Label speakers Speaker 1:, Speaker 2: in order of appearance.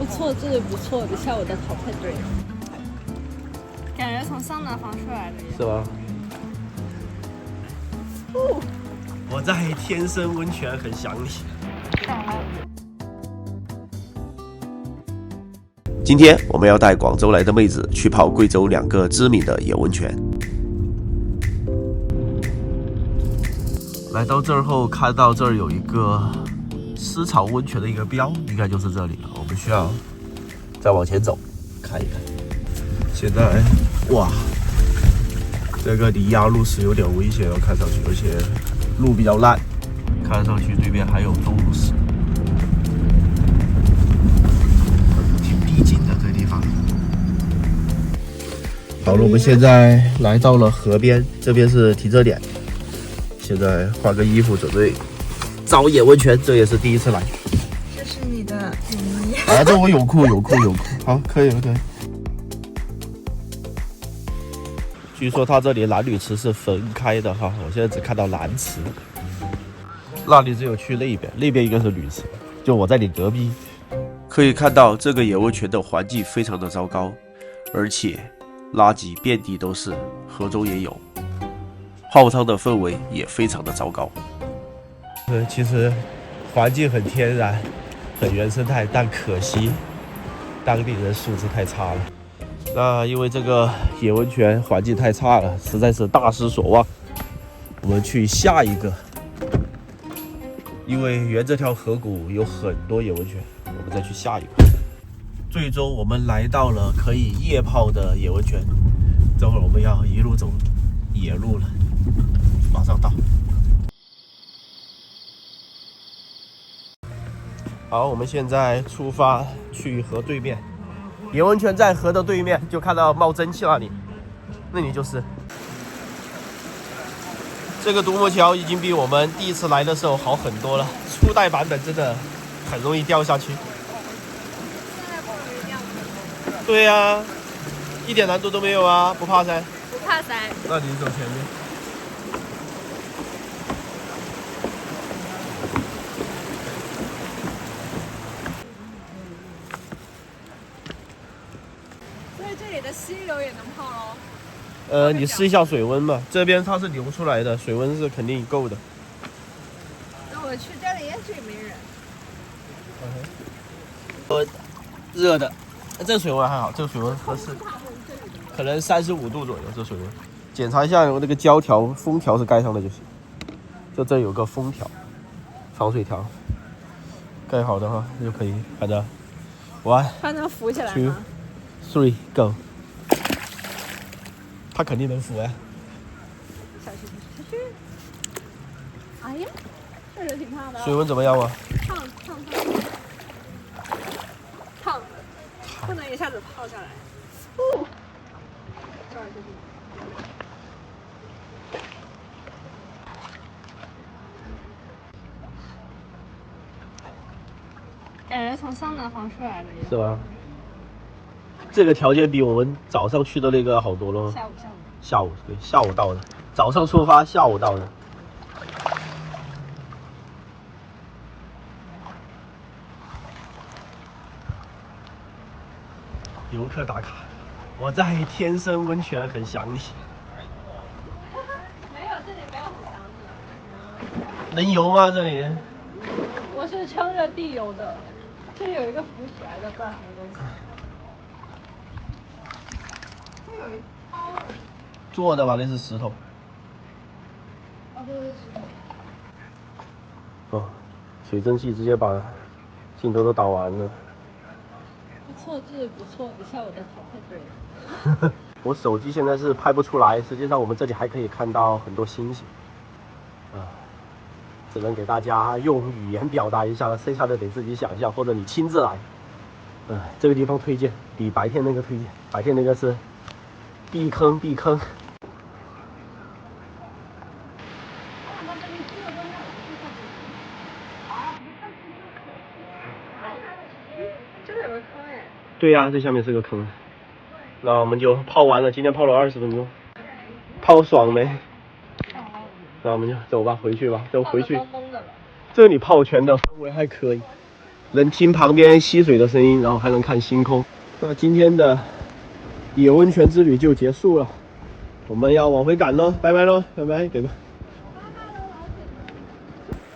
Speaker 1: 不错，这里不错，等下我的淘汰队。
Speaker 2: 感觉从桑拿房出来的。
Speaker 3: 是吗？我在天生温泉很想你。今天我们要带广州来的妹子去泡贵州2个知名的野温泉。来到这儿后，看到这儿有一个湿草温泉的一个标，应该就是这里了。我们需要再往前走看一看。现在，哇，这个离压路是有点危险哦，看上去，而且路比较烂，看上去对面还有钟乳石，挺逼近的这个地方。好了，我们现在来到了河边，这边是停车点。现在换个衣服，准备找野温泉，这也是第一次来。
Speaker 2: 这是你的泳衣。
Speaker 3: 啊，这我泳裤。好，可以了。据说它这里男女池是分开的哈，我现在只看到男池，那你只有去那边，那边应该是女池，就我在你隔壁。可以看到这个野温泉的环境非常的糟糕，而且垃圾遍地都是，河中也有。泡汤的氛围也非常的糟糕。其实环境很天然，很原生态，但可惜当地人素质太差了。那因为这个野温泉环境太差了，实在是大失所望。我们去下一个，因为沿这条河谷有很多野温泉，我们再去下一个。最终我们来到了可以夜泡的野温泉，这会儿我们要一路走野路了。马上到。好，我们现在出发去河对面，野温泉在河的对面，就看到冒蒸汽那里就是这个独木桥，已经比我们第一次来的时候好很多了。初代版本真的很容易掉下去。
Speaker 2: 现在不容易掉吗？
Speaker 3: 对呀，一点难度都没有啊，不怕噻？
Speaker 2: 不怕噻。
Speaker 3: 那你走前面。
Speaker 2: 这里的溪流也能泡喽？
Speaker 3: 你试一下水温吧，这边它是流出来的，水温是肯定够的。
Speaker 2: 那我去这里，这里没人。
Speaker 3: 热的，这水温还好，这个水温合适，可能35度左右。这水温，检查一下有那个胶条、封条是盖上的就行。就这有个封条，防水条，盖好的话就可以。好的，1，
Speaker 2: 它能浮起来
Speaker 3: 2
Speaker 2: 吗？
Speaker 3: 3 go。它肯定能浮呀。
Speaker 2: 小心。哎呀，确实挺烫的。
Speaker 3: 水温怎么样啊？
Speaker 2: 烫，不能一下子泡下来。感觉从桑拿房出来的也
Speaker 3: 是吧？这个条件比我们早上去的那个好多了。下午对，下午到的，早上出发，下午到的。游客打卡，我在天生温泉很想你。
Speaker 2: 没有，这里没有很想你。
Speaker 3: 能游吗？这里？
Speaker 2: 我是撑着地游的，这里有一个浮起来的，不知道什么东西。这有一包。
Speaker 3: 做的吧，那是石头。
Speaker 2: 对，是石
Speaker 3: 头。哦，水蒸气直接把镜头都打完了。
Speaker 1: 不错，这里不错，等下我的淘汰队。
Speaker 3: 我手机现在是拍不出来，实际上我们这里还可以看到很多星星。只能给大家用语言表达一下了，剩下的得自己想象，或者你亲自来。这个地方推荐比白天那个推荐，白天那个是避坑。
Speaker 2: 这里有个坑哎。
Speaker 3: 对呀，这下面是个坑。那我们就泡完了，今天泡了20分钟，泡爽没？那我们就走吧，回去吧，走回去。这里泡泉的氛围还可以，
Speaker 4: 能听旁边溪水的声音，然后还能看星空。那今天的野温泉之旅就结束了，我们要往回赶喽，拜拜喽，拜拜，给个。